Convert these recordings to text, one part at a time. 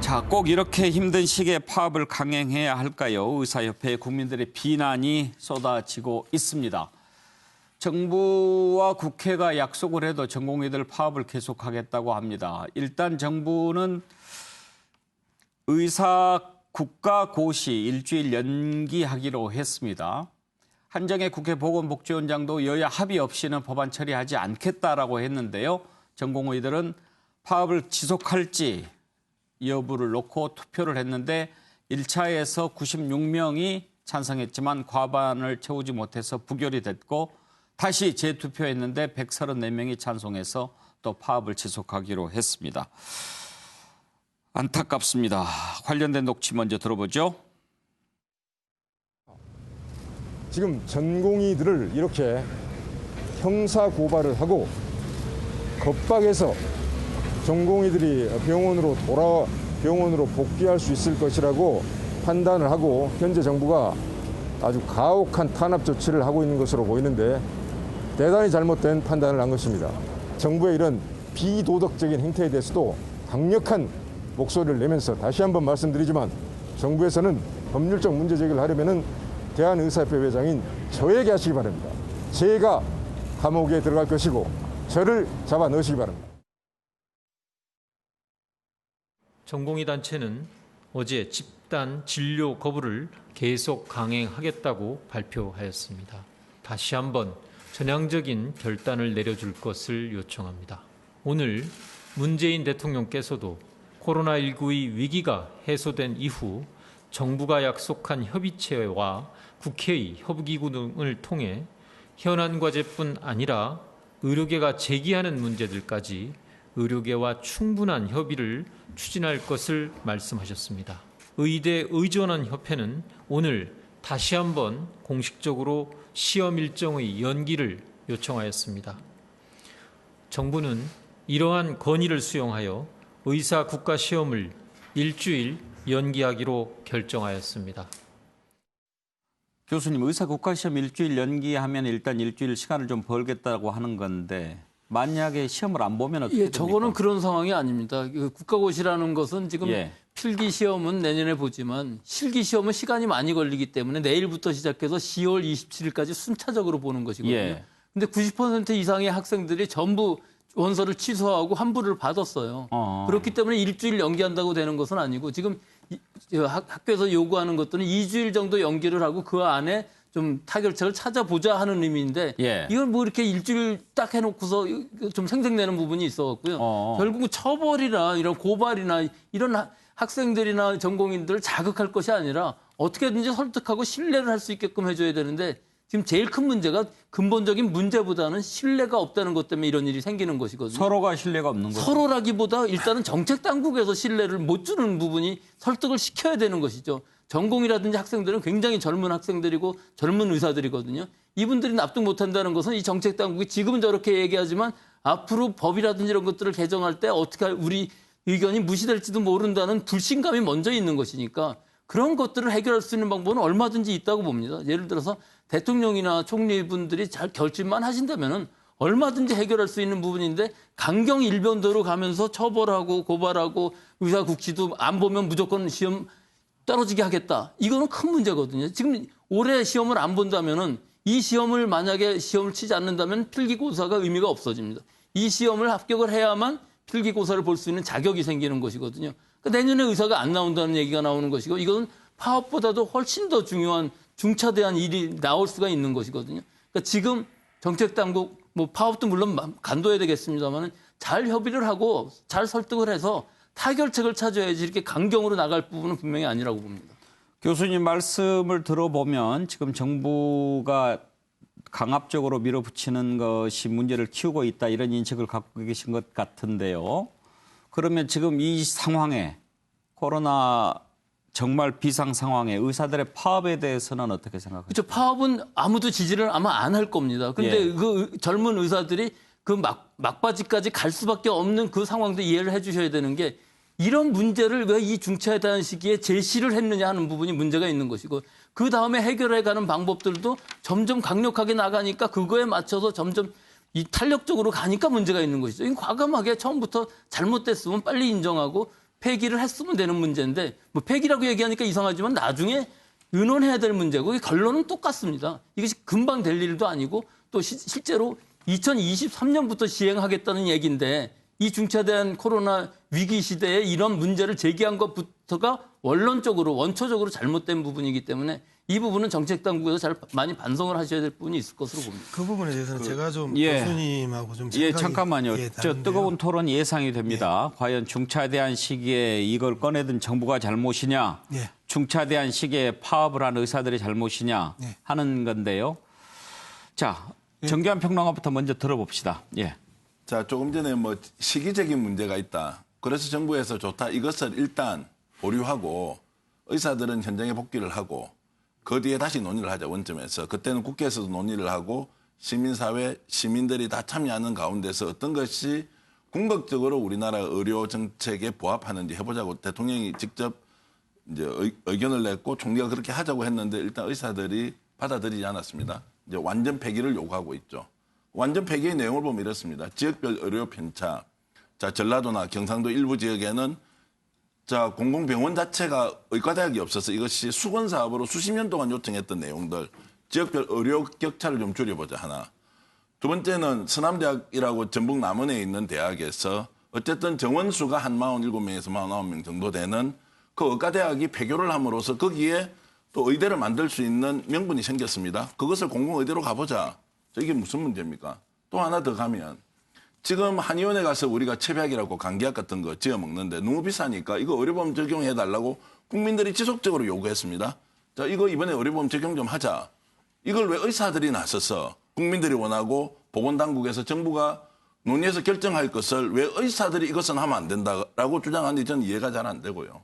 자, 꼭 이렇게 힘든 시기에 파업을 강행해야 할까요? 의사협회의 국민들의 비난이 쏟아지고 있습니다. 정부와 국회가 약속을 해도 전공의들 파업을 계속하겠다고 합니다. 일단 정부는 의사 국가고시 일주일 연기하기로 했습니다. 한정혜 국회 보건복지위원장도 여야 합의 없이는 법안 처리하지 않겠다라고 했는데요. 전공의들은 파업을 지속할지 여부를 놓고 투표를 했는데 1차에서 96명이 찬성했지만 과반을 채우지 못해서 부결이 됐고 다시 재투표했는데 134명이 찬성해서 또 파업을 지속하기로 했습니다. 안타깝습니다. 관련된 녹취 먼저 들어보죠. 지금 전공의들을 이렇게 형사 고발을 하고 겁박해서 전공의들이 병원으로 복귀할 수 있을 것이라고 판단을 하고 현재 정부가 아주 가혹한 탄압 조치를 하고 있는 것으로 보이는데 대단히 잘못된 판단을 한 것입니다. 정부의 이런 비도덕적인 행태에 대해서도 강력한 목소리를 내면서 다시 한번 말씀드리지만 정부에서는 법률적 문제 제기를 하려면은 대한의사협회 회장인 저에게 하시기 바랍니다. 제가 감옥에 들어갈 것이고 저를 잡아 넣으시기 바랍니다. 전공의 단체는 어제 집단 진료 거부를 계속 강행하겠다고 발표하였습니다. 다시 한번 전향적인 결단을 내려줄 것을 요청합니다. 오늘 문재인 대통령께서도 코로나19의 위기가 해소된 이후 정부가 약속한 협의체와 국회의 협의기구 등을 통해 현안 과제뿐 아니라 의료계가 제기하는 문제들까지 의료계와 충분한 협의를 추진할 것을 말씀하셨습니다. 의대 의전원협회는 오늘 다시 한번 공식적으로 시험 일정의 연기를 요청하였습니다. 정부는 이러한 건의를 수용하여 의사 국가시험을 일주일 연기하기로 결정하였습니다. 교수님, 의사 국가시험 일주일 연기하면 일단 일주일 시간을 좀 벌겠다고 하는 건데 만약에 시험을 안 보면 어떻게 됩니까? 저거는 그런 상황이 아닙니다. 국가고시라는 것은 지금 예. 필기 시험은 내년에 보지만 실기 시험은 시간이 많이 걸리기 때문에 내일부터 시작해서 10월 27일까지 순차적으로 보는 것이거든요. 예. 근데 90% 이상의 학생들이 전부 원서를 취소하고 환불을 받았어요. 그렇기 때문에 일주일 연기한다고 되는 것은 아니고 지금 학교에서 요구하는 것들은 2주일 정도 연기를 하고 그 안에 좀 타결책을 찾아보자 하는 의미인데 예. 이걸 뭐 이렇게 일주일 딱 해놓고서 좀 생색내는 부분이 있어갖고요. 결국 처벌이나 이런 고발이나 이런 학생들이나 전공인들을 자극할 것이 아니라 어떻게든지 설득하고 신뢰를 할 수 있게끔 해줘야 되는데 지금 제일 큰 문제가 근본적인 문제보다는 신뢰가 없다는 것 때문에 이런 일이 생기는 것이거든요. 서로가 신뢰가 없는 거죠. 서로라기보다 일단은 정책 당국에서 신뢰를 못 주는 부분이 설득을 시켜야 되는 것이죠. 전공이라든지 학생들은 굉장히 젊은 학생들이고 젊은 의사들이거든요. 이분들이 납득 못한다는 것은 이 정책 당국이 지금은 저렇게 얘기하지만 앞으로 법이라든지 이런 것들을 개정할 때 어떻게 우리 의견이 무시될지도 모른다는 불신감이 먼저 있는 것이니까 그런 것들을 해결할 수 있는 방법은 얼마든지 있다고 봅니다. 예를 들어서 대통령이나 총리분들이 잘 결심만 하신다면은 얼마든지 해결할 수 있는 부분인데 강경 일변도로 가면서 처벌하고 고발하고 의사국시도 안 보면 무조건 시험 떨어지게 하겠다. 이거는 큰 문제거든요. 지금 올해 시험을 안 본다면은 이 시험을 만약에 시험을 치지 않는다면 필기고사가 의미가 없어집니다. 이 시험을 합격을 해야만 필기고사를 볼 수 있는 자격이 생기는 것이거든요. 그러니까 내년에 의사가 안 나온다는 얘기가 나오는 것이고 이건 파업보다도 훨씬 더 중요한 중차대한 일이 나올 수가 있는 것이거든요. 그러니까 지금 정책당국 뭐 파업도 물론 간도해야 되겠습니다만 잘 협의를 하고 잘 설득을 해서 타결책을 찾아야지 이렇게 강경으로 나갈 부분은 분명히 아니라고 봅니다. 교수님 말씀을 들어보면 지금 정부가 강압적으로 밀어붙이는 것이 문제를 키우고 있다 이런 인식을 갖고 계신 것 같은데요. 그러면 지금 이 상황에 코로나 정말 비상 상황에 의사들의 파업에 대해서는 어떻게 생각하세요? 그렇죠. 파업은 아무도 지지를 아마 안 할 겁니다. 그런데 예. 그 젊은 의사들이 그 막바지까지 갈 수밖에 없는 그 상황도 이해를 해 주셔야 되는 게 이런 문제를 왜 이 중차대한 시기에 제시를 했느냐 하는 부분이 문제가 있는 것이고 그 다음에 해결해가는 방법들도 점점 강력하게 나가니까 그거에 맞춰서 점점 이 탄력적으로 가니까 문제가 있는 것이죠. 과감하게 처음부터 잘못됐으면 빨리 인정하고 폐기를 했으면 되는 문제인데 뭐 폐기라고 얘기하니까 이상하지만 나중에 의논해야 될 문제고 이 결론은 똑같습니다. 이것이 금방 될 일도 아니고 또 실제로 2023년부터 시행하겠다는 얘기인데 이 중차대한 코로나 위기 시대에 이런 문제를 제기한 것부터가 원론적으로 원초적으로 잘못된 부분이기 때문에 이 부분은 정책 당국에서 많이 반성을 하셔야 될 부분이 있을 것으로 봅니다. 그 부분에 대해서는 제가 좀 예. 교수님하고 좀 예, 생각이 잠깐만요. 저 다른데요. 뜨거운 토론 예상이 됩니다. 과연 중차대한 시기에 이걸 꺼내든 정부가 잘못이냐, 예. 중차대한 시기에 파업을 한 의사들이 잘못이냐 예. 하는 건데요. 자, 정규환 평론가부터 먼저 들어봅시다. 예. 자, 조금 전에 뭐 시기적인 문제가 있다. 그래서 정부에서 좋다. 이것을 일단 보류하고 의사들은 현장에 복귀를 하고 그 뒤에 다시 논의를 하자 원점에서. 그때는 국회에서도 논의를 하고 시민사회, 시민들이 다 참여하는 가운데서 어떤 것이 궁극적으로 우리나라 의료 정책에 부합하는지 해보자고 대통령이 직접 이제 의견을 냈고 총리가 그렇게 하자고 했는데 일단 의사들이 받아들이지 않았습니다. 이제 완전 폐기를 요구하고 있죠. 완전 폐기의 내용을 보면 이렇습니다. 지역별 의료 편차. 자, 전라도나 경상도 일부 지역에는 자, 공공병원 자체가 의과대학이 없어서 이것이 수건 사업으로 수십 년 동안 요청했던 내용들. 지역별 의료 격차를 좀 줄여보자 하나. 두 번째는 서남대학이라고 전북 남원에 있는 대학에서 어쨌든 정원수가 한 47명에서 49명 정도 되는 그 의과대학이 폐교를 함으로써 거기에 또 의대를 만들 수 있는 명분이 생겼습니다. 그것을 공공의대로 가보자. 이게 무슨 문제입니까? 또 하나 더 가면 지금 한의원에 가서 우리가 체백이라고 감기약 같은 거 지어 먹는데 너무 비싸니까 이거 의료보험 적용해달라고 국민들이 지속적으로 요구했습니다. 자, 이거 이번에 의료보험 적용 좀 하자. 이걸 왜 의사들이 나서서 국민들이 원하고 보건당국에서 정부가 논의해서 결정할 것을 왜 의사들이 이것은 하면 안 된다라고 주장하는지 저는 이해가 잘 안 되고요.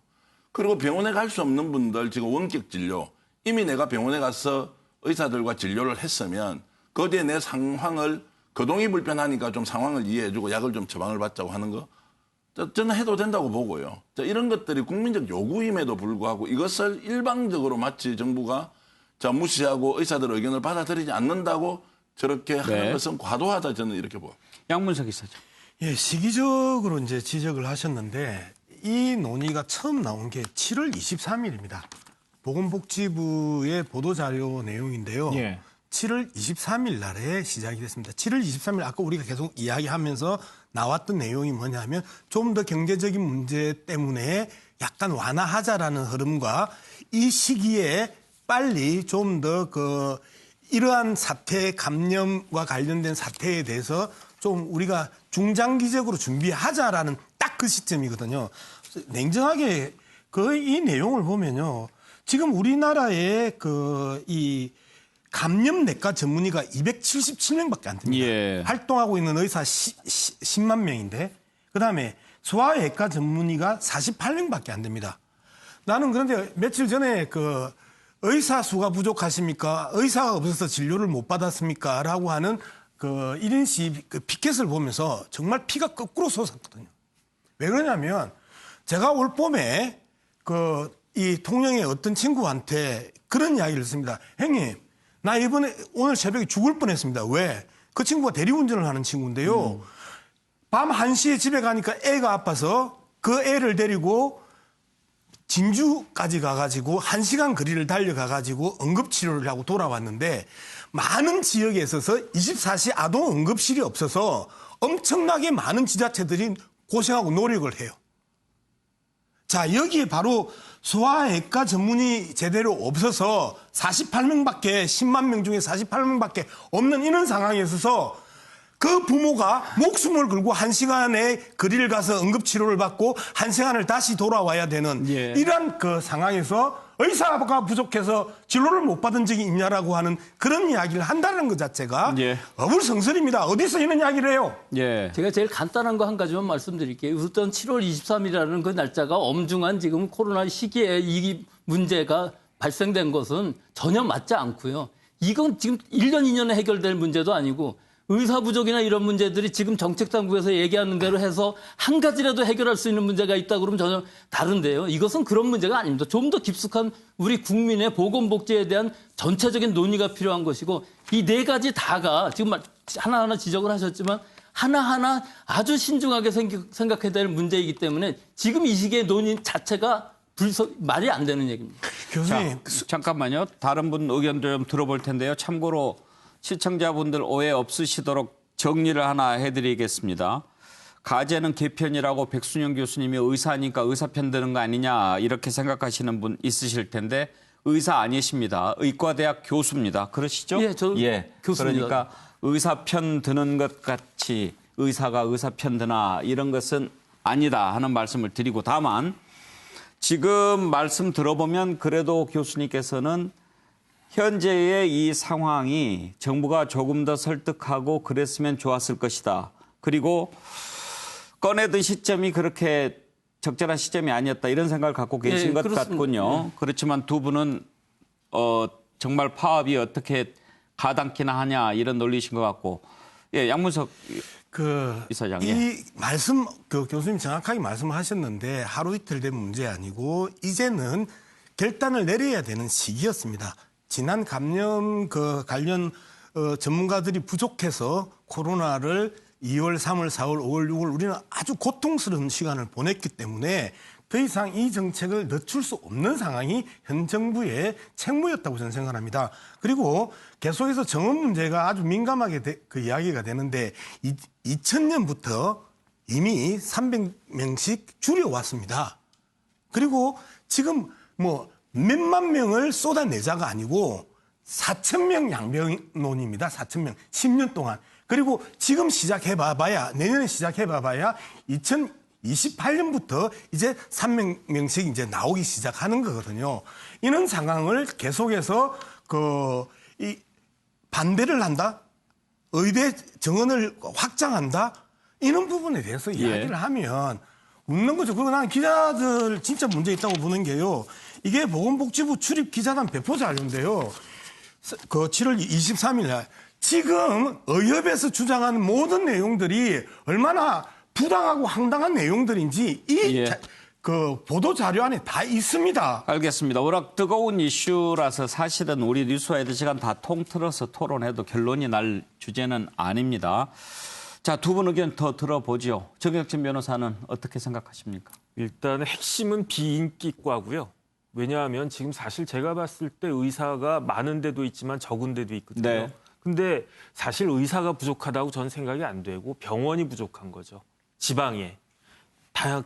그리고 병원에 갈 수 없는 분들 지금 원격 진료 이미 내가 병원에 가서 의사들과 진료를 했으면 거기에 내 상황을 거동이 불편하니까 좀 상황을 이해해주고 약을 좀 처방을 받자고 하는 거 저는 해도 된다고 보고요. 자, 이런 것들이 국민적 요구임에도 불구하고 이것을 일방적으로 마치 정부가 자, 무시하고 의사들 의견을 받아들이지 않는다고 저렇게 하는 것은 과도하다 저는 이렇게 보고. 양문석 이사장. 예, 시기적으로 이제 지적을 하셨는데 이 논의가 처음 나온 게 7월 23일입니다. 보건복지부의 보도자료 내용인데요. 예. 7월 23일 날에 시작이 됐습니다. 7월 23일 아까 우리가 계속 이야기하면서 나왔던 내용이 뭐냐면 좀 더 경제적인 문제 때문에 약간 완화하자라는 흐름과 이 시기에 빨리 좀 더 이러한 사태 감염과 관련된 사태에 대해서 좀 우리가 중장기적으로 준비하자라는 딱 그 시점이거든요. 냉정하게 이 내용을 보면요. 지금 우리나라의 이 감염내과 전문의가 277명밖에 안 됩니다. 예. 활동하고 있는 의사 10만 명인데 그다음에 소아외과 전문의가 48명밖에 안 됩니다. 나는 그런데 며칠 전에 의사 수가 부족하십니까? 의사가 없어서 진료를 못 받았습니까? 라고 하는 1인 시위 피켓을 보면서 정말 피가 거꾸로 솟았거든요. 왜 그러냐면 제가 올 봄에 이 통영의 어떤 친구한테 그런 이야기를 했습니다. 형님, 나 오늘 새벽에 죽을 뻔했습니다. 왜? 그 친구가 대리운전을 하는 친구인데요. 밤 1시에 집에 가니까 애가 아파서 그 애를 데리고 진주까지 가가지고 1시간 거리를 달려가가지고 응급치료를 하고 돌아왔는데 많은 지역에 있어서 24시 아동 응급실이 없어서 엄청나게 많은 지자체들이 고생하고 노력을 해요. 자, 여기에 바로 소아외과 전문의 제대로 없어서 48명밖에 10만 명 중에 48명밖에 없는 이런 상황에 있어서 그 부모가 목숨을 걸고 1시간의 거리를 가서 응급치료를 받고 1시간을 다시 돌아와야 되는 예. 이런 상황에서 의사가 부족해서 진료를 못 받은 적이 있냐라고 하는 그런 이야기를 한다는 것 자체가 예. 어불성설입니다. 어디서 이런 이야기를 해요? 예. 제가 제일 간단한 거 한 가지만 말씀드릴게요. 우선 7월 23일이라는 그 날짜가 엄중한 지금 코로나 시기에 이 문제가 발생된 것은 전혀 맞지 않고요. 이건 지금 1년, 2년에 해결될 문제도 아니고 의사 부족이나 이런 문제들이 지금 정책 당국에서 얘기하는 대로 해서 한 가지라도 해결할 수 있는 문제가 있다 그러면 전혀 다른데요. 이것은 그런 문제가 아닙니다. 좀 더 깊숙한 우리 국민의 보건복지에 대한 전체적인 논의가 필요한 것이고 이 네 가지 다가 지금 하나하나 지적을 하셨지만 하나하나 아주 신중하게 생각해야 될 문제이기 때문에 지금 이 시기의 논의 자체가 말이 안 되는 얘기입니다. 교수님, 잠깐만요. 다른 분 의견도 좀 들어볼 텐데요. 참고로 시청자분들 오해 없으시도록 정리를 하나 해드리겠습니다. 가제는 개편이라고 백순영 교수님이 의사니까 의사 편 드는 거 아니냐 이렇게 생각하시는 분 있으실 텐데 의사 아니십니다. 의과대학 교수입니다. 그러시죠? 예, 저 교수입니다. 그러니까 의사 편 드는 것 같이 의사가 의사 편 드나 이런 것은 아니다 하는 말씀을 드리고 다만 지금 말씀 들어보면 그래도 교수님께서는 현재의 이 상황이 정부가 조금 더 설득하고 그랬으면 좋았을 것이다. 그리고 꺼내든 시점이 그렇게 적절한 시점이 아니었다. 이런 생각을 갖고 계신 예, 것 그렇습니다. 같군요. 예. 그렇지만 두 분은 정말 파업이 어떻게 가당키나 하냐 이런 논리신 것 같고. 예, 양문석 이사장. 이 말씀 교수님 정확하게 말씀하셨는데 하루 이틀 된 문제 아니고 이제는 결단을 내려야 되는 시기였습니다. 지난 감염 관련 전문가들이 부족해서 코로나를 2월, 3월, 4월, 5월, 6월 우리는 아주 고통스러운 시간을 보냈기 때문에 더 이상 이 정책을 늦출 수 없는 상황이 현 정부의 책무였다고 저는 생각합니다. 그리고 계속해서 정원 문제가 아주 민감하게 이야기가 되는데 2000년부터 이미 300명씩 줄여왔습니다. 그리고 지금 몇만 명을 쏟아내자가 아니고 4,000명 양병론입니다. 4,000명. 10년 동안. 그리고 지금 시작해봐야 내년에 시작해봐야 2028년부터 이제 300명씩 이제 나오기 시작하는 거거든요. 이런 상황을 계속해서 이 반대를 한다? 의대 정원을 확장한다? 이런 부분에 대해서 이야기를 하면 웃는 거죠. 그리고 나는 기자들 진짜 문제 있다고 보는 게요. 이게 보건복지부 출입 기자단 배포 자료인데요. 7월 23일 날 지금 의협에서 주장하는 모든 내용들이 얼마나 부당하고 황당한 내용들인지 이 보도 자료 안에 다 있습니다. 알겠습니다. 워낙 뜨거운 이슈라서 사실은 우리 뉴스와이드 시간 다 통틀어서 토론해도 결론이 날 주제는 아닙니다. 자, 두 분 의견 더 들어보죠. 정혁진 변호사는 어떻게 생각하십니까? 일단 핵심은 비인기과고요. 왜냐하면 지금 사실 제가 봤을 때 의사가 많은 데도 있지만 적은 데도 있거든요. 네. 근데 사실 의사가 부족하다고 저는 생각이 안 되고 병원이 부족한 거죠. 지방에.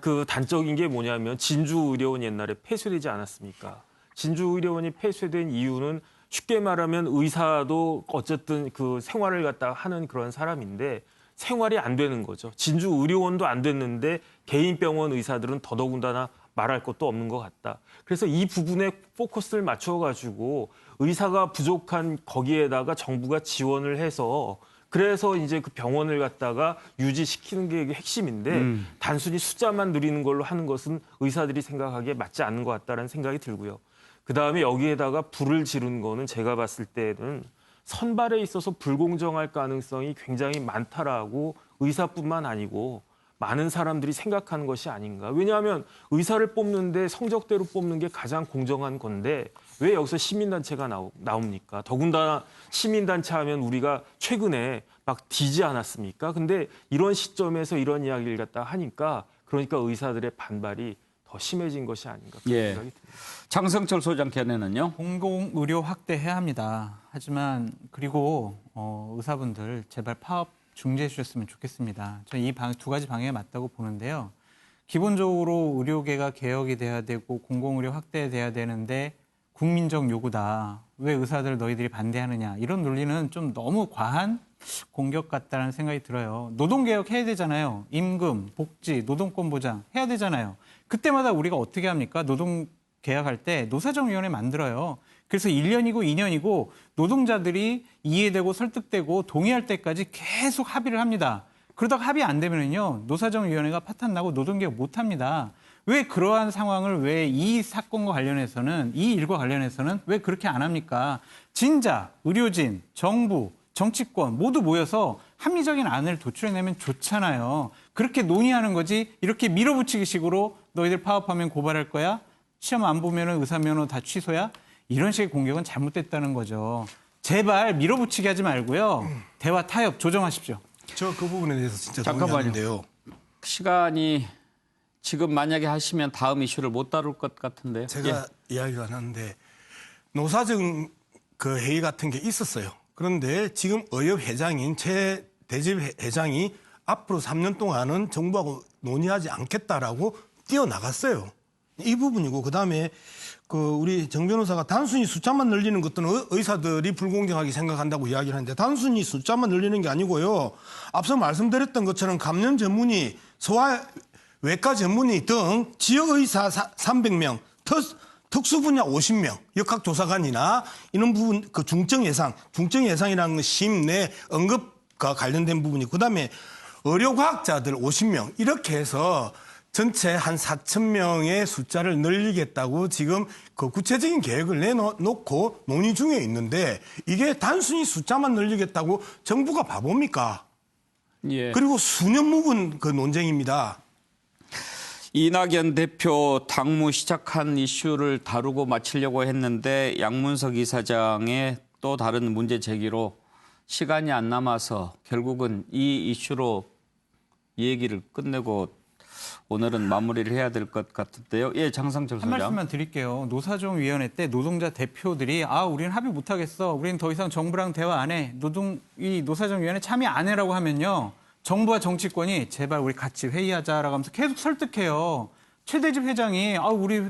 그 단적인 게 뭐냐면 진주의료원 옛날에 폐쇄되지 않았습니까? 진주의료원이 폐쇄된 이유는 쉽게 말하면 의사도 어쨌든 그 생활을 갖다가 하는 그런 사람인데 생활이 안 되는 거죠. 진주의료원도 안 됐는데 개인 병원 의사들은 더더군다나 말할 것도 없는 것 같다. 그래서 이 부분에 포커스를 맞춰가지고 의사가 부족한 거기에다가 정부가 지원을 해서 그래서 이제 그 병원을 갖다가 유지시키는 게 핵심인데 단순히 숫자만 늘리는 걸로 하는 것은 의사들이 생각하기에 맞지 않는 것 같다는 생각이 들고요. 그다음에 여기에다가 불을 지른 거는 제가 봤을 때는 선발에 있어서 불공정할 가능성이 굉장히 많다라고 의사뿐만 아니고 많은 사람들이 생각하는 것이 아닌가. 왜냐하면 의사를 뽑는데 성적대로 뽑는 게 가장 공정한 건데 왜 여기서 시민단체가 나옵니까? 더군다나 시민단체 하면 우리가 최근에 막 뒤지 않았습니까? 근데 이런 시점에서 이런 이야기를 갖다 하니까 그러니까 의사들의 반발이 더 심해진 것이 아닌가 그런 생각이 듭니다. 장성철 소장 견해는요? 공공의료 확대해야 합니다. 하지만 그리고 의사분들 제발 파업 중지해 주셨으면 좋겠습니다. 저는 이 두 가지 방향에 맞다고 보는데요. 기본적으로 의료계가 개혁이 돼야 되고 공공의료 확대돼야 되는데 국민적 요구다. 왜 의사들 너희들이 반대하느냐. 이런 논리는 좀 너무 과한 공격 같다는 생각이 들어요. 노동개혁 해야 되잖아요. 임금, 복지, 노동권 보장 해야 되잖아요. 그때마다 우리가 어떻게 합니까? 노동계약할 때 노사정위원회 만들어요. 그래서 1년이고 2년이고 노동자들이 이해되고 설득되고 동의할 때까지 계속 합의를 합니다. 그러다가 합의 안 되면요 노사정위원회가 파탄 나고 노동개혁 못 합니다. 왜 그러한 상황을 왜 이 사건과 관련해서는 이 일과 관련해서는 왜 그렇게 안 합니까? 진짜 의료진, 정부, 정치권 모두 모여서 합리적인 안을 도출해내면 좋잖아요. 그렇게 논의하는 거지 이렇게 밀어붙이기 식으로 너희들 파업하면 고발할 거야? 시험 안 보면 의사면허 다 취소야? 이런 식의 공격은 잘못됐다는 거죠. 제발 밀어붙이게 하지 말고요. 대화 타협 조정하십시오. 저 그 부분에 대해서 진짜 잠깐만요. 동의하는데요. 시간이 지금 만약에 하시면 다음 이슈를 못 다룰 것 같은데요. 제가 이야기가 나는데 노사정 그 회의 같은 게 있었어요. 그런데 지금 의협 회장인 최대집 회장이 앞으로 3년 동안은 정부하고 논의하지 않겠다라고 뛰어나갔어요. 이 부분이고 그다음에 그 우리 정 변호사가 단순히 숫자만 늘리는 것들은 의사들이 불공정하게 생각한다고 이야기를 하는데 단순히 숫자만 늘리는 게 아니고요. 앞서 말씀드렸던 것처럼 감염 전문의, 소아외과 전문의 등 지역 의사 300명, 특수 분야 50명, 역학조사관이나 이런 부분 그 중증 예상이라는 건 심내 응급과 관련된 부분이 그다음에 의료과학자들 50명 이렇게 해서 전체 한 4,000명의 숫자를 늘리겠다고 지금 그 구체적인 계획을 내놓고 논의 중에 있는데 이게 단순히 숫자만 늘리겠다고 정부가 바보입니까? 예. 그리고 수년 묵은 그 논쟁입니다. 이낙연 대표 당무 시작한 이슈를 다루고 마치려고 했는데 양문석 이사장의 또 다른 문제 제기로 시간이 안 남아서 결국은 이 이슈로 얘기를 끝내고 오늘은 마무리를 해야 될 것 같은데요. 예, 장상철 한 소장. 말씀만 드릴게요. 노사정위원회 때 노동자 대표들이 우리는 합의 못하겠어. 우리는 더 이상 정부랑 대화 안 해. 이 노사정위원회 참여 안 해라고 하면요. 정부와 정치권이 제발 우리 같이 회의하자라고 하면서 계속 설득해요. 최대집 회장이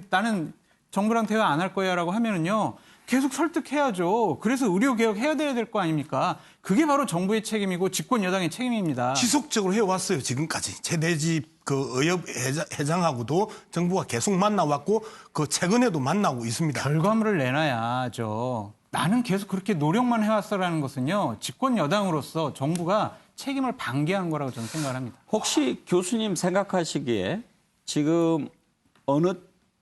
나는 정부랑 대화 안 할 거야라고 하면은요. 계속 설득해야죠. 그래서 의료개혁 해야 될 거 아닙니까? 그게 바로 정부의 책임이고 집권 여당의 책임입니다. 지속적으로 해왔어요. 지금까지. 최대집 그 의협 회장하고도 정부가 계속 만나왔고 그 최근에도 만나고 있습니다. 결과물을 내놔야죠. 나는 계속 그렇게 노력만 해왔어라는 것은요. 집권 여당으로서 정부가 책임을 방기하는 거라고 저는 생각을 합니다. 혹시 교수님 생각하시기에 지금 어느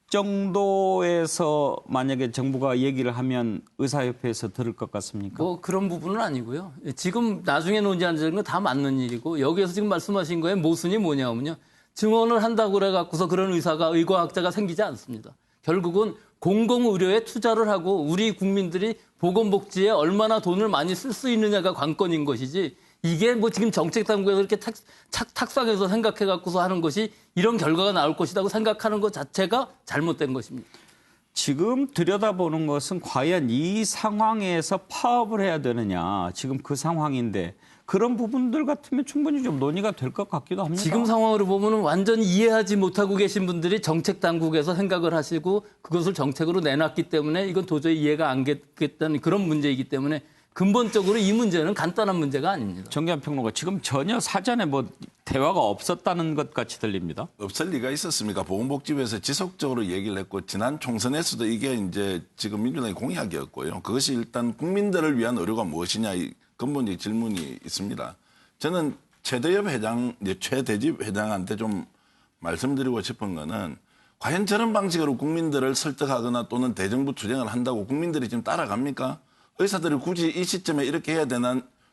정도에서 만약에 정부가 얘기를 하면 의사협회에서 들을 것 같습니까? 뭐 그런 부분은 아니고요. 지금 나중에 논의하는 건 다 맞는 일이고 여기에서 지금 말씀하신 거에 모순이 뭐냐면요. 증언을 한다고 그래갖고서 그런 의과학자가 생기지 않습니다. 결국은 공공의료에 투자를 하고 우리 국민들이 보건복지에 얼마나 돈을 많이 쓸 수 있느냐가 관건인 것이지 이게 뭐 지금 정책당국에서 이렇게 탁상해서 생각해갖고서 하는 것이 이런 결과가 나올 것이라고 생각하는 것 자체가 잘못된 것입니다. 지금 들여다보는 것은 과연 이 상황에서 파업을 해야 되느냐. 지금 그 상황인데 그런 부분들 같으면 충분히 좀 논의가 될 것 같기도 합니다. 지금 상황으로 보면 완전히 이해하지 못하고 계신 분들이 정책 당국에서 생각을 하시고 그것을 정책으로 내놨기 때문에 이건 도저히 이해가 안 되겠다는 그런 문제이기 때문에 근본적으로 이 문제는 간단한 문제가 아닙니다. 정기환 평론가 지금 전혀 사전에 뭐 대화가 없었다는 것 같이 들립니다. 없을 리가 있었습니까? 보건복지부에서 지속적으로 얘기를 했고 지난 총선에서도 이게 이제 지금 민주당의 공약이었고요. 그것이 일단 국민들을 위한 의료가 무엇이냐 이 근본적 질문이 있습니다. 저는 최대집 회장한테 좀 말씀드리고 싶은 거는 과연 저런 방식으로 국민들을 설득하거나 또는 대정부 투쟁을 한다고 국민들이 지금 따라갑니까? 의사들이 굳이 이 시점에 이렇게 해야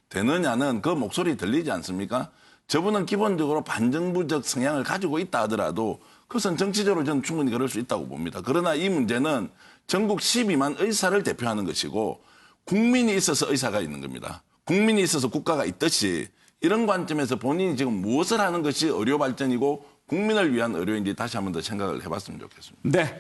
되느냐는 그 목소리 들리지 않습니까? 저분은 기본적으로 반정부적 성향을 가지고 있다 하더라도 그것은 정치적으로 저는 충분히 그럴 수 있다고 봅니다. 그러나 이 문제는 전국 12만 의사를 대표하는 것이고 국민이 있어서 의사가 있는 겁니다. 국민이 있어서 국가가 있듯이 이런 관점에서 본인이 지금 무엇을 하는 것이 의료 발전이고 국민을 위한 의료인지 다시 한 번 더 생각을 해봤으면 좋겠습니다. 네.